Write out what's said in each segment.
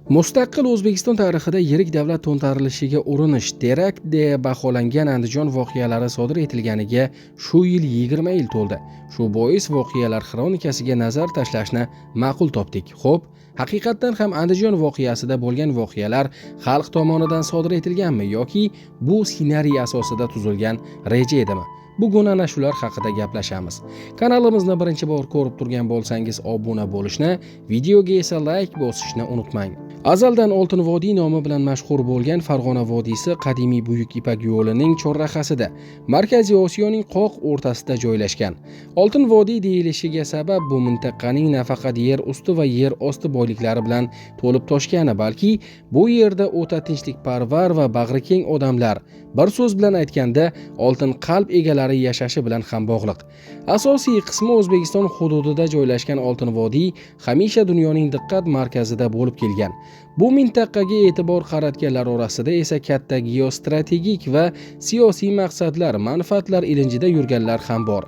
Mustaqil O'zbekiston tarixida yirik davlat to'ntarilishiga urinish, terakt deya baholangan Andijon voqealari sodir etilganiga shu yil 20 yil to'ldi. Shu bois voqealar xronikasiga nazar tashlashni ma'qul topdik. Xo'p, haqiqatdan ham Andijon voqeasida bo'lgan voqealar xalq tomonidan sodir etilganmi yoki bu ssenariy asosida tuzilgan reja edimi? Bugun ana shular haqida gaplashamiz. Kanalimizni birinchi bor ko'rib turgan bo'lsangiz obuna bo'lishni, videoga esa like bosishni unutmang. Azaldan Oltin vodiy nomi bilan mashhur bo'lgan Farg'ona vodiysi qadimiy Buyuk Ipak yo'lining chorrahasida, Markaziy Osiyoning qoq o'rtasida joylashgan. Oltin vodiy deyilishiga sabab bu mintaqaning nafaqat yer usti va yer osti boyliklari bilan to'lib toshgani, balki bu yerda o'ta tinchlikparvar va bag'rikeng odamlar, bir so'z bilan aytganda oltin qalb egalari yashashi bilan ham bog'liq. Asosiy qismi O'zbekiston hududida joylashgan Oltin vodiy hamisha dunyoning diqqat markazida bo'lib kelgan. Bu mintaqaga e'tibor qaratganlar orasida esa katta geostrategik va siyosiy maqsadlar, manfaatlar ilinjida yurganlar ham bor.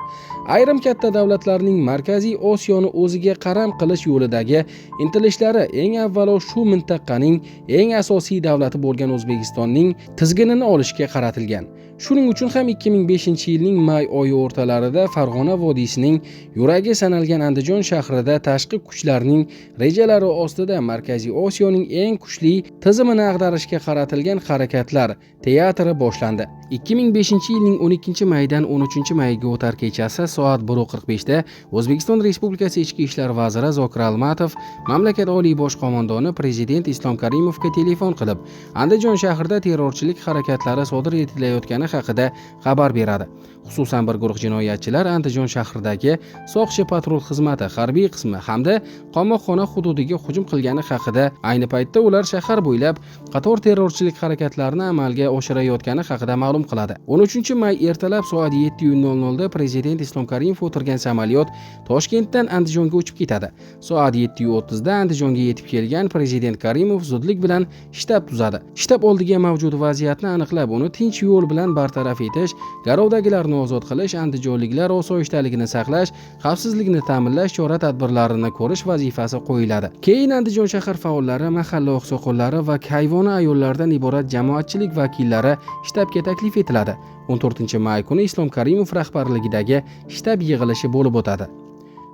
Ayrim katta davlatlarning Markaziy Osiyoni o'ziga qaram qilish yo'lidagi intilishlari eng avvalo shu mintaqaning eng asosiy davlati bo'lgan O'zbekistonning tizginini olishga qaratilgan. Shuning uchun ham 2005-yilning may oyi o'rtalarida Farg'ona vodiysining yuragi sanalgan Andijon shahrida tashqi kuchlarning rejalari ostida Markaziy Osiyoning eng kuchli tizimini ag'darishga qaratilgan harakatlar teatri boshlandi. 2005-yilning 12-maydan 13-mayga o'tar kechasi soat 1:45 da O'zbekiston Respublikasi Ichki ishlar vaziri Zokir Almatov mamlakat oliy bosh qo'mondoni Prezident Islom Karimovga telefon qilib, Andijon shahrida terrorchilik harakatlari sodir etilayotgani haqida xabar beradi. Xususan bir guruh jinoyatchilar Andijon shahridagi Soqchi patrul xizmati harbiy qismi hamda qamoqxona hududiga hujum qilgani haqida, ayni paytda ular shahar bo'ylab qator terrorchilik harakatlarini amalga oshirayotgani haqida ma'lum qiladi. 13-may ertalab soat 7:00 da Prezident Islom Karimov o'tirgan samolyot Toshkentdan Andijonga uchib ketadi. Soat 7:30 da Andijonga yetib kelgan Prezident Karimov zudlik bilan shtab tuzadi. Shtab oldiga mavjud vaziyatni aniqlab, uni tinch yo'l bilan bartaraf etish, garovdagilarni ozod qilish, andijonliklar osoyishtaligini saqlash, xavfsizlikni ta'minlash chora-tadbirlarini ko'rish vazifasi qo'yiladi. Keyin Andijon shahar faollari, mahalla oqsoqollari va kayvona ayollardan iborat jamoatchilik vakillari shtabga taklif etiladi. 14-may kuni Islom Karimov rahbarligidagi shtab yig'ilishi bo'lib o'tadi.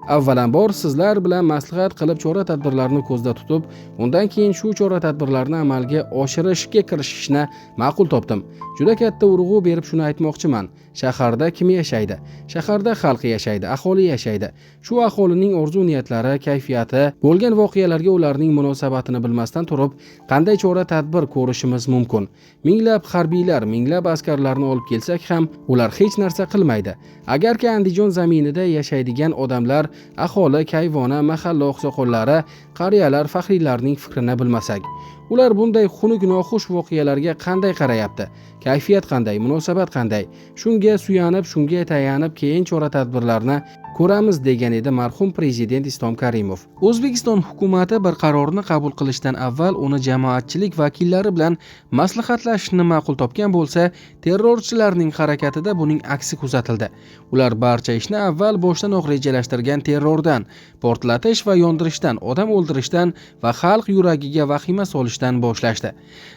Avvalambor sizlar bilan maslahat qilib chora-tadbirlarni ko'zda tutib, undan keyin shu chora-tadbirlarni amalga oshirishga kirishishni ma'qul topdim. Juda katta urg'u berib shuni aytmoqchiman. Shaharda kim yashaydi? Shaharda xalq yashaydi, aholi yashaydi. Shu aholining orzu-niyatlari, kayfiyati, bo'lgan voqealarga ularning munosabatini bilmasdan turib, qanday chora-tadbir ko'rishimiz mumkin? Minglab harbiylar, minglab askarlarni olib kelsak ham, ular hech narsa qilmaydi. Agarki Andijon zaminida yashaydigan odamlar, aholi, kayvona, mahalla oqsoqollari, qariyalar, faxriylarning fikrini bilmasak, ular bunday xunuk noxush voqealarga qanday qarayapti? Kayfiyat qanday, munosabat qanday? Shunga suyanib, shunga tayanib keyin chora-tadbirlarni ko'ramiz degan edi marhum Prezident Islom Karimov. O'zbekiston hukumati bir qarorni qabul qilishdan avval uni jamoatchilik vakillari bilan maslahatlashishni ma'qul topgan bo'lsa, terrorchilarning harakatida buning aksi kuzatildi. Ular barcha ishni avval boshdanoq rejalashtirgan terrordan, portlatish va yondirishdan, odam o'ldirishdan va xalq yuragiga vahima solishdan boshlashdi.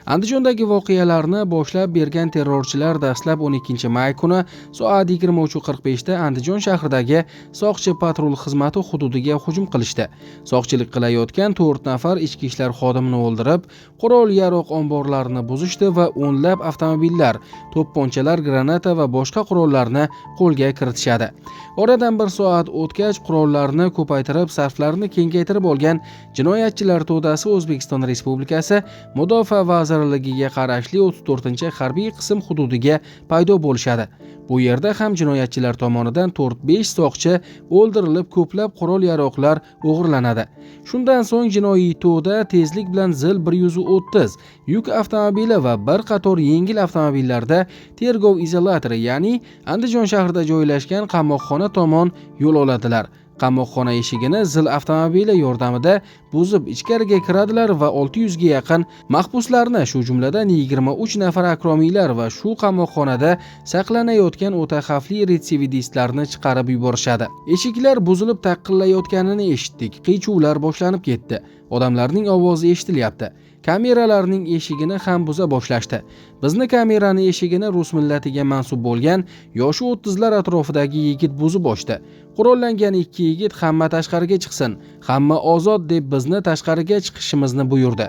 Andijondagi voqealarni boshlab bergan terrorchilar dastlab 12-may kuni soat 23:45 da Andijon shahridagi Soqchi patrul xizmati hududiga hujum qilishdi. Soqchilik qilayotgan 4 nafar ichki ishlar xodimini o'ldirib, qurol-yarog' omborlarini buzishdi va o'nlab avtomobillar, to'pponchalar, granata va boshqa qurollarni qo'lga kiritishadi. Oradan bir soat o'tgach, qurollarni ko'paytirib, sarflarini kengaytirib olgan jinoyatchilar to'dasi O'zbekiston Respublikasi Mudofaa vazirligiga qarashli 34-harbiy qism hududiga paydo bo'lishadi. Bu yerda ham jinoyatchilar tomonidan 4-5 soqchi o'ldirilib, ko'plab qurol-yaroqlar o'g'irlanadi. Shundan so'ng jinoiy to'da tezlik bilan ZIL 130 yuk avtomobili va bir qator yengil avtomobillarda tergov izolyatori, ya'ni Andijon shahrida joylashgan qamoqxona tomon yo'l oladilar. Qamoqxona eshigini ZIL avtomobili yordamida buzib ichkariga kiradilar va 600 ga yaqin mahbuslarni, shu jumladan 23 nafar akromiylar va shu qamoqxonada saqlanayotgan o'ta xavfli retsidivistlarni chiqarib yuborishadi. Eshiklar buzilib taqillayotganini eshitdik. Qiy-chuvlar boshlanib ketdi. Odamlarning ovozi eshitilyapti. Kameralarning eshigini ham buza boshlashdi. Bizni kamerani eshigini rus millatiga mansub bo'lgan yoshi 30lar atrofidagi yigit buzib ochdi. Qurollangan ikki yigit hamma tashqariga chiqsin, hamma ozod deb bizni tashqariga chiqishimizni buyurdi.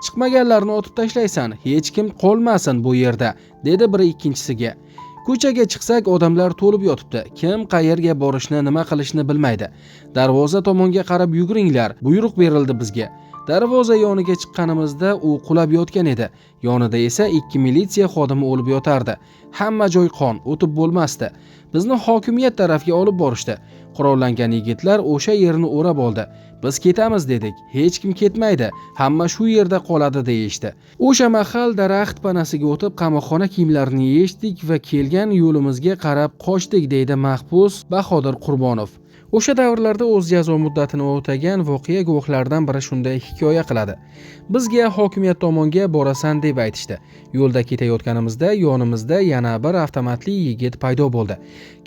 Chiqmaganlarni otib tashlaysan, hech kim qolmasin bu yerda, dedi biri ikkinchisiga. Ko'chaga chiqsak odamlar to'lib yotibdi. Kim qayerga borishni, nima qilishni bilmaydi. Darvoza tomonga qarab yuguringlar, buyruq berildi bizga. Darvoza yoniga chiqqanimizda u qulab yotgan edi. Yonida esa 2 militsiya xodimi o'lib yotardi. Hamma joy qon, o'tib bo'lmasdi. Bizni hokimiyat tarafga olib borishdi. Qurollangan yigitlar o'sha yerni o'rab oldi. Biz ketamiz dedik. Hech kim ketmaydi. Hamma shu yerda qoladi deyishdi. O'sha mahal daraxt panasiga o'tib qamoqxona kiyimlarini yechdik va kelgan yo'limizga qarab qochdik, deydi mahbus Bahodir Qurbonov. O'sha davrlarda o'z jazo muddatini o'tagan voqea guvohlaridan biri shunday hikoya qiladi. Bizga hokimiyat tomonga borasan deb aytishdi. Yo'lda ketayotganimizda yonimizda yana bir avtomatli yigit paydo bo'ldi.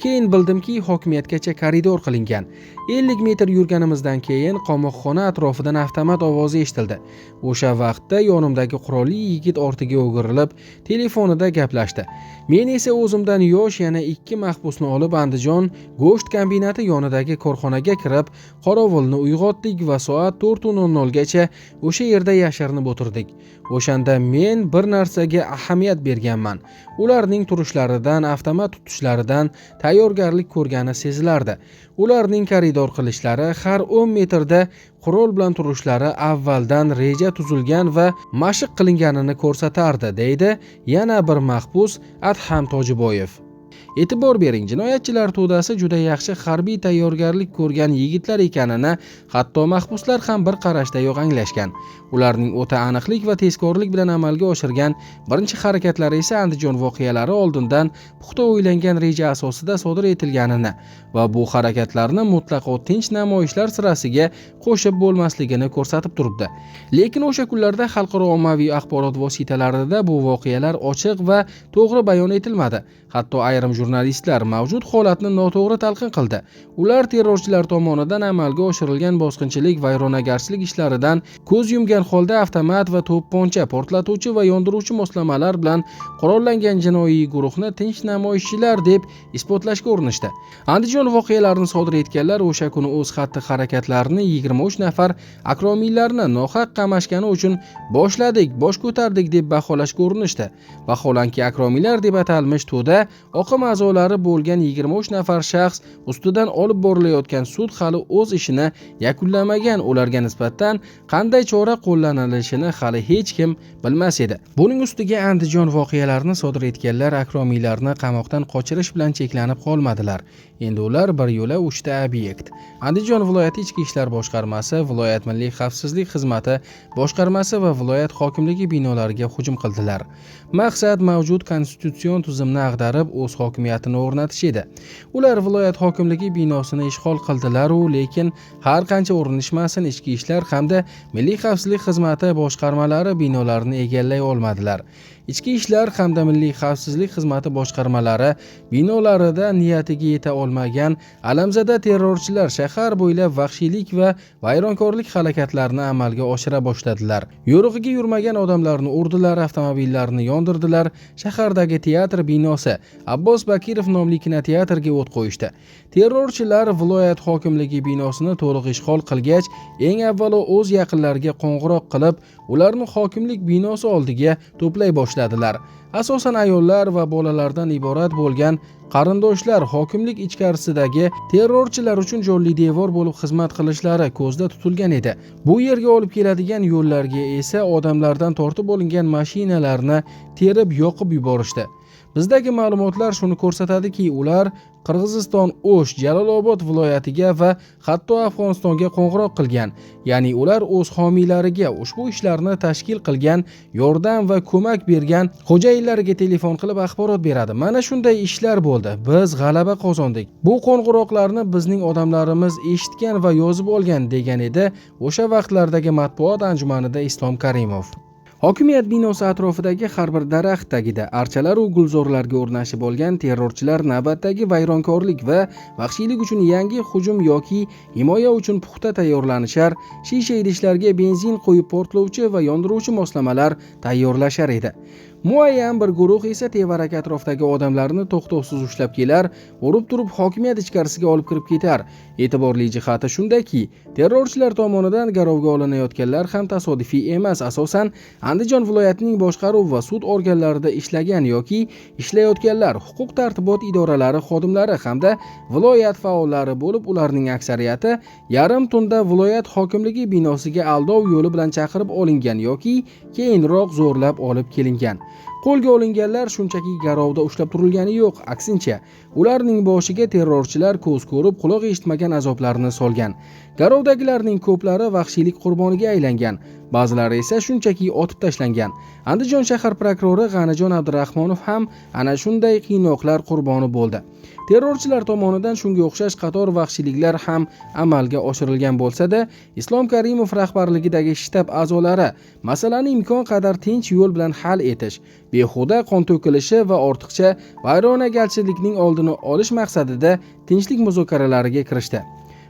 Keyin bildimki, hokimiyatgacha koridor qilingan. 50 metr yurganimizdan keyin qamoqxona atrofidan avtomat ovozi eshitildi. O'sha vaqtda yonimdagi qurolli yigit ortiga o'girilib, telefonida gaplashdi. Men esa o'zimdan yosh yana 2 mahbusni olib Andijon go'sht kombinati yonidagi korxonaga kirib, qorovulni uyg'otdik va soat 4:00 gacha o'sha yerda yashirinib o'tirdik. O'shanda men bir narsaga ahamiyat berganman. Ularning turishlaridan, avtomat tutishlaridan tayyorgarlik ko'rgani sezilardi. Ularning koridor qilishlari, har 10 metrda qurol bilan turishlari avvaldan reja tuzilgan va mashq qilinganini ko'rsatardi, deydi yana bir mahbus Adham Tojiboyev. E'tibor bering, jinoyatchilar to'dasi juda yaxshi harbiy tayyorgarlik ko'rgan yigitlar ekanini hatto mahbuslar ham bir qarashdayoq anglashgan. Ularning o'ta aniqlik va tezkorlik bilan amalga oshirgan birinchi harakatlari esa Andijon voqealari oldindan puxta o'ylangan reja asosida sodir etilganini va bu harakatlarni mutlaqo tinch namoyishlar sirasiga qo'shib bo'lmasligini ko'rsatib turibdi. Lekin o'sha kunlarda xalqaro ommaviy axborot vositalarida bu voqealar ochiq va to'g'ri bayon etilmadi. Hatto ayrim jurnalistlar mavjud holatni noto'g'ri talqin qildi. Ular terrorchilar tomonidan amalga oshirilgan bosqinchilik, vayronagarchilik ishlaridan ko'z yumgan holda avtomat va to'pponcha, portlatuvchi va yondiruvchi moslamalar bilan qurollangan jinoiy guruhni tinch namoyishchilar deb isbotlashga urinishdi. Andijon voqealarini sodir etganlar o'sha kuni o'z xatti-harakatlarini 23 nafar akromiylarni nohaq qamashgani uchun boshladik, bosh ko'tardik deb baholashga urinishdi. Vaholanki akromiylar deb atalmish to'da oqim a'zolari bo'lgan 23 nafar shaxs ustidan olib borilayotgan sud hali o'z ishini yakunlamagan. Ularga nisbatan qanday chora qo'llanilishini hali hech kim bilmas edi. Buning ustiga Andijon voqealarini sodir etganlar akromiylarni qamoqdan qochirish bilan cheklanib qolmadilar. Endi ular bir yo'la 3 ta obyekt. Andijon viloyati ichki ishlar boshqarmasi, viloyat milliy xavfsizlik xizmati boshqarmasi va viloyat hokimligi binolariga hujum qildilar. Maqsad mavjud konstitutsion tuzumni ag'darib o'z hokimiyatini o'rnatish edi. Ular viloyat hokimligi binosini ishg'ol qildilar-u, lekin har qancha urinishmasin ichki ishlar hamda milliy xavfsizlik xizmati boshqarmalari binolarini egallay olmadilar. Ichki ishlar hamda milliy xavfsizlik xizmati boshqarmalari binolarida niyatiga yeta olmagan alamzada terrorchilar shahar bo'ylab vahshiylik va vayronkorlik harakatlarini amalga oshira boshladilar. Yo'rig'iga yurmagan odamlarni urdilar, avtomobillarni yondirdilar. Shahardagi teatr binosi Abbos Bakirov nomli kinoteatrga o't qo'yishdi. Terrorchilar viloyat hokimligi binosini to'liq ishg'ol qilgach, eng avvalo o'z yaqinlariga qo'ng'iroq qilib, ularni hokimlik binosi oldiga to'play boshladilar. Asosan ayollar va bolalardan iborat bo'lgan qarindoshlar hokimlik ichkarisidagi terrorchilar uchun jonli devor bo'lib xizmat qilishlari ko'zda tutilgan edi. Bu yerga olib keladigan yo'llarga esa odamlardan tortib olingan mashinalarni terib yoqib yuborishdi. Bizdagi ma'lumotlar shuni ko'rsatadiki, ular Qirg'iziston, O'sh, Jalolobod viloyatiga va hatto Afg'onistonga qo'ng'iroq qilgan. Ya'ni ular o'z homiylariga ushbu ishlarni tashkil qilgan, yordam va ko'mak bergan xo'jayinlariga telefon qilib axborot beradi. Mana shunday ishlar bo'ldi. Biz g'alaba qozondik. Bu qo'ng'iroqlarni bizning odamlarimiz eshitgan va yozib olgan, degan edi o'sha vaqtlardagi matbuot anjumanida Islom Karimov. Hokimiyat binosi atrofidagi har bir daraxt tagida archalar va gulzorlarga o'rnashib olgan terrorchilar navbatdagi vayronkorlik va vahshiylik uchun yangi hujum yoki himoya uchun puxta tayyorlanishar, shisha idishlarga benzin qo'yib portlovchi va yondiruvchi moslamalar tayyorlashar edi. Muayyan bir guruh esa tevarak atrofdagi odamlarni to'xtovsiz ushlab kelar, urib turib hokimiyat ichkarisiga olib kirib ketar. E'tiborli jihati shundaki, terrorchilar tomonidan garovga olinayotganlar ham tasodifiy emas, asosan Andijon viloyatining boshqaruv va sud organlarida ishlagan yoki ishlayotganlar, huquq-tartibot idoralari xodimlari hamda viloyat faollari bo'lib, ularning aksariyati yarim tunda viloyat hokimligi binosiga aldov yo'li bilan chaqirib olingan yoki keyinroq zo'rlab olib kelingan. Qo'lga olinganlar shunchaki garovda ushlab turilgani yo'q, aksincha, ularning boshiga terrorchilar ko'z ko'rib, quloq eshitmagan azoblarni solgan. Garovdagilarning ko'plari vahshiylik qurboniga aylangan, ba'zilari esa shunchaki otib tashlangan. Andijon shahar prokurori G'anijon Abdurahmonov ham ana shunday qiynoqlar qurboni bo'ldi. Terrorchilar tomonidan shunga o'xshash qator vahshiyliklar ham amalga oshirilgan bo'lsa-da, Islom Karimov rahbarligidagi shtab a'zolari masalani imkon qadar tinch yo'l bilan hal etish, behuda qon to'kilishi va ortiqcha vayronagarchilikning oldini olish maqsadida tinchlik muzokaralariga kirishdi.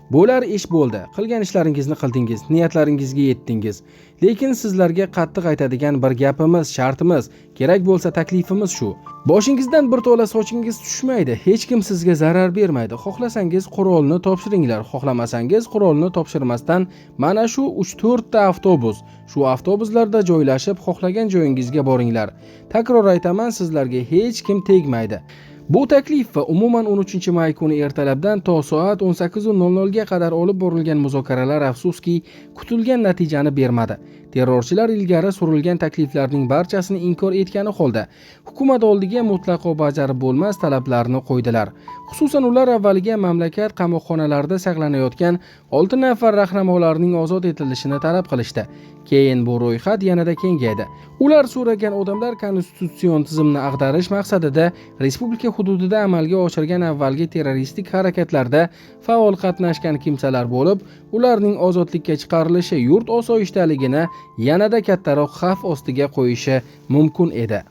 Bo'lar ish bo'ldi. Qilgan ishlaringizni qildingiz, niyatlaringizga yetdingiz. Lekin sizlarga qattiq aytadigan bir gapimiz, shartimiz, kerak bo'lsa taklifimiz shu. Boshingizdan bir to'la sochingiz tushmaydi. Hech kim sizga zarar bermaydi. Xohlasangiz qurolni topshiringlar, xohlamasangiz qurolni topshirmasdan mana shu 3-4 ta avtobus, shu avtobuslarda joylashib xohlagan joyingizga boringlar. Takror aytaman, sizlarga hech kim tegmaydi. Bu taklif va umuman 13 may kuni ertalabdan to soat 18:00 ga qadar olib borilgan muzokaralar afsuski kutilgan natijani bermadi. Terrorchilar ilgari surilgan takliflarning barchasini inkor etgani holda hukumat oldiga mutlaqo bajarib bo'lmas talablarni qo'ydilar. Xususan ular avvaliga mamlakat qamoqxonalarida saqlanayotgan 6 nafar rahnamolarning ozod etilishini talab qilishdi. Keyin bu ro'yxat yanada kengaydi. Ular so'ragan odamlar konstitutsion tizimni ag'darish maqsadida respublika hududida amalga oshirgan avvalgi terroristik harakatlarda faol qatnashgan kimsalar bo'lib, ularning ozodlikka chiqarilishi yurt osoyishtaligini yanada kattaroq xavf ostiga qo'yishi mumkin edi.